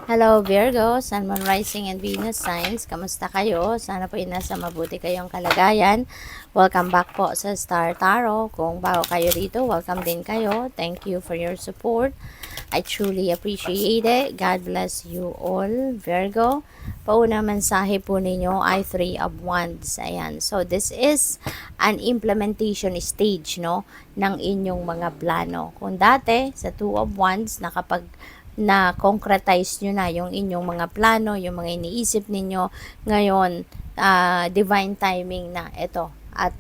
Hello Virgo, Sun, Moon, Rising, and Venus signs. Kamusta kayo? Sana po ay nasa mabuti kayong kalagayan. Welcome back po sa Star Tarot. Kung bago kayo dito, welcome din kayo. Thank you for your support. I truly appreciate it. God bless you all, Virgo. Paunang mensahe po ninyo ay Three of Wands. Ayan. So, this is an implementation stage, no, ng inyong mga plano. Kung dati, sa Two of Wands, na concretize nyo na yung inyong mga plano, yung mga iniisip ninyo. Ngayon, divine timing na ito. At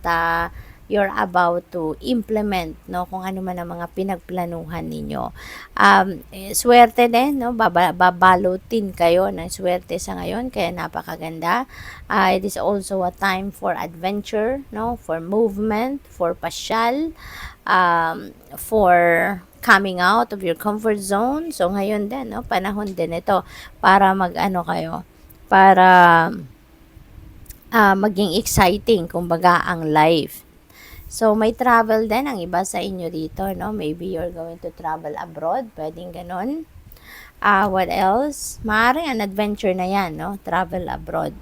you're about to implement, no, kung ano man ang mga pinagplanuhan ninyo. Swerte din, no, babalutin kayo ng swerte sa ngayon, kaya napakaganda. It is also a time for adventure, no, for movement, for pasyal, for coming out of your comfort zone. So, ngayon din, no, panahon din ito para mag-ano kayo, para maging exciting, kumbaga, ang life. So, may travel din ang iba sa inyo dito, no? Maybe you're going to travel abroad, pwedeng ganun. What else? Maaaring an adventure na yan, no? Travel abroad.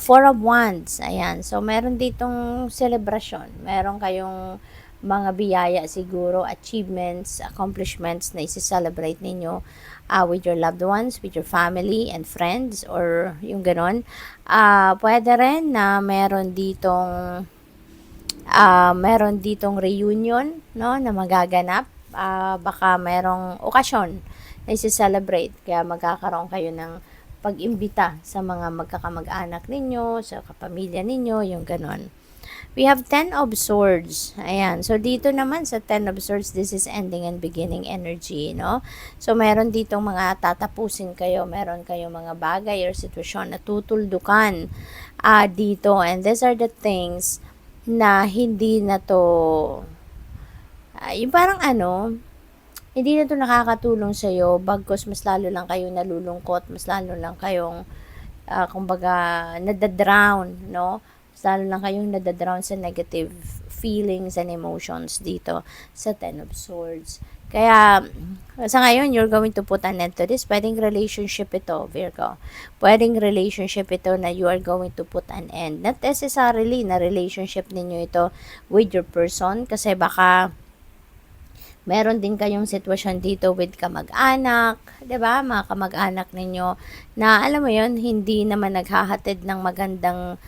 Four of Wands, ayan. So, meron ditong celebration. Meron kayong mga biyaya siguro, achievements, accomplishments na isi-celebrate ninyo with your loved ones, with your family and friends, or yung ganon. Pwede rin na meron ditong reunion, no, na magaganap. Baka merong okasyon na isi-celebrate, kaya magkakaroon kayo ng pag-imbita sa mga magkakamag-anak ninyo, sa kapamilya ninyo, yung ganon. We have 10 of Swords. Ayan. So, dito naman sa 10 of Swords, this is ending and beginning energy, no? So, meron ditong mga tatapusin kayo. Meron kayong mga bagay or sitwasyon na tutuldukan dito. And these are the things na hindi na to, yung parang hindi na to nakakatulong sa'yo, bagkos mas lalo lang kayong nalulungkot, mas lalo lang kayong, kumbaga, nadadrown, no? Lalo lang kayong nadadrown sa negative feelings and emotions dito sa Ten of Swords. Kaya, sa ngayon, you're going to put an end to this. Pwedeng relationship ito, Virgo. Pwedeng relationship ito na you are going to put an end. Not necessarily na relationship ninyo ito with your person, kasi baka meron din kayong sitwasyon dito with kamag-anak, 'di ba? Mga kamag-anak ninyo na alam mo 'yon, hindi naman naghahatid na magandang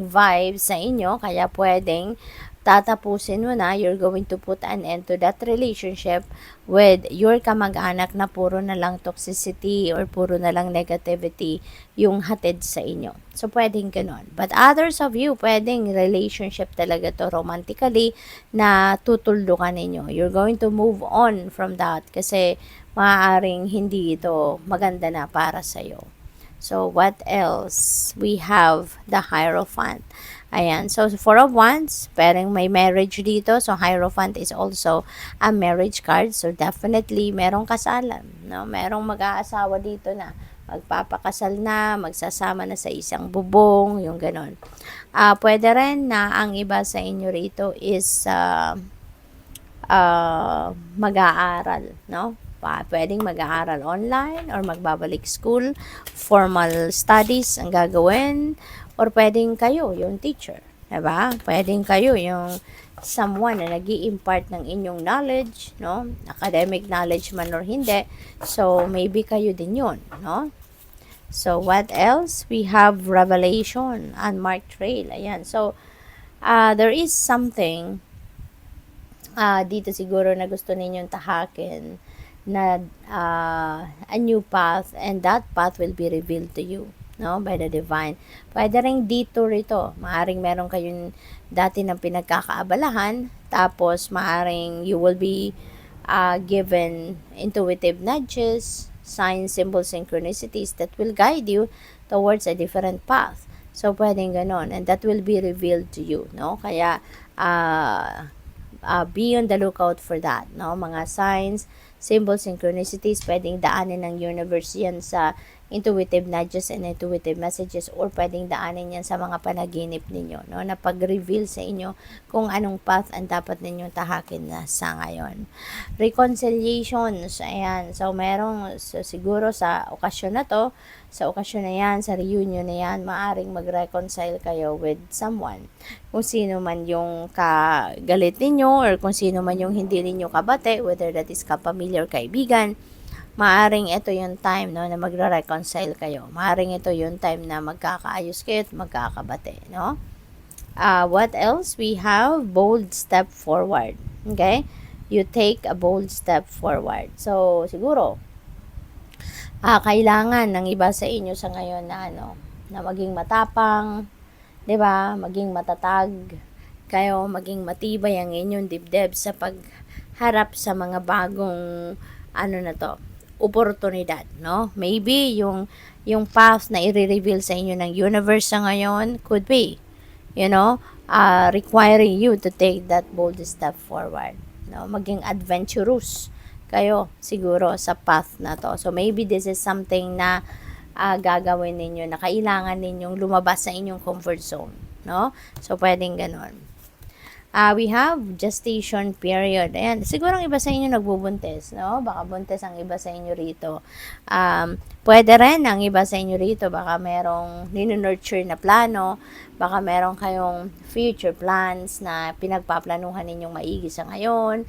vibes sa inyo, kaya pwedeng tatapusin mo na, you're going to put an end to that relationship with your kamag-anak na puro na lang toxicity or puro na lang negativity yung hatid sa inyo. So, pwedeng ganun. But others of you, pwedeng relationship talaga to romantically na tutuldukan ninyo. You're going to move on from that kasi maaaring hindi ito maganda na para sa'yo. So, what else? We have the Hierophant. Ayan. So, Four of Wands, parang may marriage dito. So, Hierophant is also a marriage card. So, definitely, merong kasalan. No? Merong mag-aasawa dito na magpapakasal na, magsasama na sa isang bubong, yung ganon. Pwede rin na ang iba sa inyo rito is mag-aaral, no? Pwedeng mag-aaral online or magbabalik school, formal studies ang gagawin, or pwedeng kayo yung teacher, diba? Pwedeng kayo yung someone na nag-i-impart ng inyong knowledge, no? Academic knowledge man or hindi. So, maybe kayo din yun, no? So, what else? We have Revelation, Unmarked Trail. Ayan. So, there is something dito siguro na gusto ninyong tahakin na a new path, and that path will be revealed to you, no, by the divine. Pwede rin dito rito, maaring meron kayong dati ng pinagkakaabalahan, tapos maaring you will be given intuitive nudges, signs, symbols, synchronicities that will guide you towards a different path. So, pwedeng ganon, and that will be revealed to you, no? Kaya, be on the lookout for that, no? Mga signs, symbols, synchronicities, pwedeng daanin ng universe yan sa intuitive nudges and intuitive messages, or pwedeng daanin yan sa mga panaginip ninyo, no, na pag-reveal sa inyo kung anong path ang dapat ninyong tahakin na sa ngayon. Reconciliations, ayan, so merong, so siguro sa okasyon na to, sa okasyon na yan, sa reunion na yan, maaring mag-reconcile kayo with someone. Kung sino man yung kagalit ninyo, or kung sino man yung hindi ninyo kabate, whether that is kapamilya or kaibigan, maaring ito yung time, no, na magre-reconcile kayo. Maaring ito yung time na magkakaayos kayo at magkakabate, no? What else? We have bold step forward. Okay? You take a bold step forward. So, siguro, kailangan ng iba sa inyo sa ngayon na na maging matapang, 'di ba? Maging matatag kayo, maging matibay ang inyong dibdib sa pagharap sa mga bagong oportunidad, no? Maybe yung path na i-reveal sa inyo ng universe sa ngayon could be, requiring you to take that bold step forward, no? Maging adventurous kayo siguro sa path na to. So maybe this is something na gagawin ninyo na kailangan ninyong lumabas sa inyong comfort zone, no? So pwedeng ganon. We have gestation period. Ayan, siguro ang iba sa inyo nagbubuntis, no? Baka buntis ang iba sa inyo rito. Pwede rin ang iba sa inyo rito, baka merong ninunurture na plano, baka meron kayong future plans na pinagpaplanuhan ninyong maigi sa ngayon.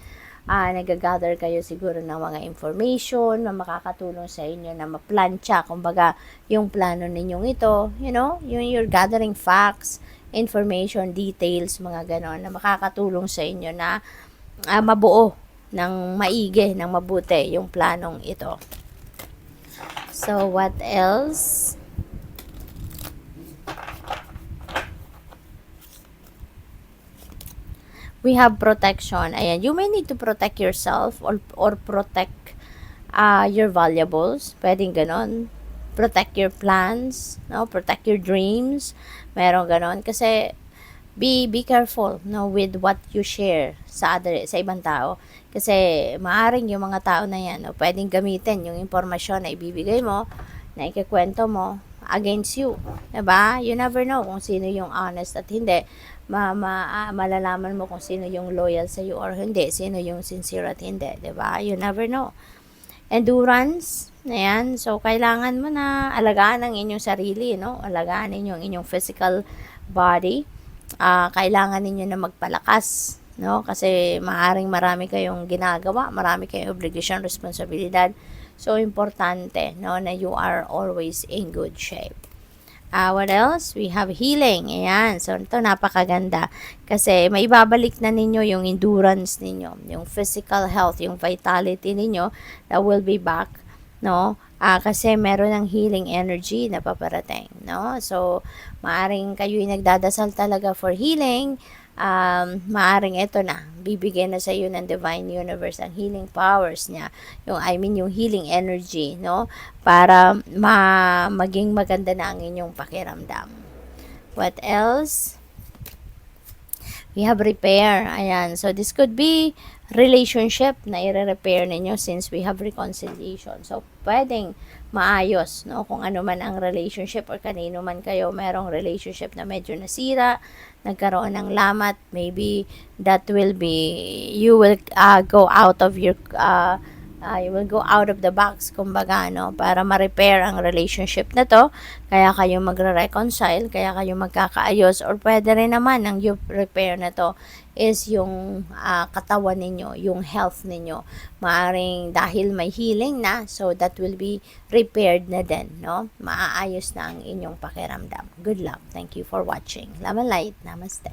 Nag-gather kayo siguro ng mga information na makakatulong sa inyo na maplansya, kumbaga, yung plano ninyong ito, you're gathering facts, information, details, mga ganon, na makakatulong sa inyo na mabuo ng maigi, ng mabuti yung planong ito. So, what else? We have protection. Ayan, you may need to protect yourself or protect your valuables. Pwedeng ganon. Protect your plans, no? Protect your dreams. Meron ganon. Kasi, be careful, no, with what you share sa ibang tao. Kasi, maaring yung mga tao na yan, no, pwedeng gamitin yung impormasyon na ibibigay mo, na ikikwento mo, against you. Diba? You never know kung sino yung honest at hindi. Malalaman mo kung sino yung loyal sa iyo or hindi, sino yung sincere at hindi, 'di ba? You never know. Endurance, ayan, so kailangan mo na alagaan ang inyong sarili, no? Alagaan ninyo ang inyong physical body. Kailangan ninyo na magpalakas, no? Kasi maaring marami kayong ginagawa, marami kayong obligasyon, responsibilidad. So importante, no, na you are always in good shape. What else? We have healing. Ayan. So, ito napakaganda. Kasi, maibabalik na ninyo yung endurance ninyo, yung physical health, yung vitality ninyo that will be back, no? Kasi meron ng healing energy na paparating, no? So, maaring kayo'y nagdadasal talaga for healing. Maaring ito na, bibigyan na sa iyo ng divine universe ang healing powers niya, yung healing energy, no, para maging maganda na ang inyong pakiramdam. What else? We have repair. Ayan, so this could be relationship na i-repair ninyo since we have reconciliation. So pwedeng maayos, no, kung ano man ang relationship or kanino man kayo merong relationship na medyo nasira, nagkaroon ng lamat, maybe that will be, you will go out of your you will go out of the box, kumbaga, no, para ma-repair ang relationship na to, kaya kayo magre-reconcile, kaya kayo magkakaayos, or pwede rin naman ang yung repair na to is yung katawan ninyo, yung health ninyo, maaring dahil may healing na, so that will be repaired na din, no, maaayos na ang inyong pakiramdam. Good luck. Thank you for watching. Love and light. Namaste.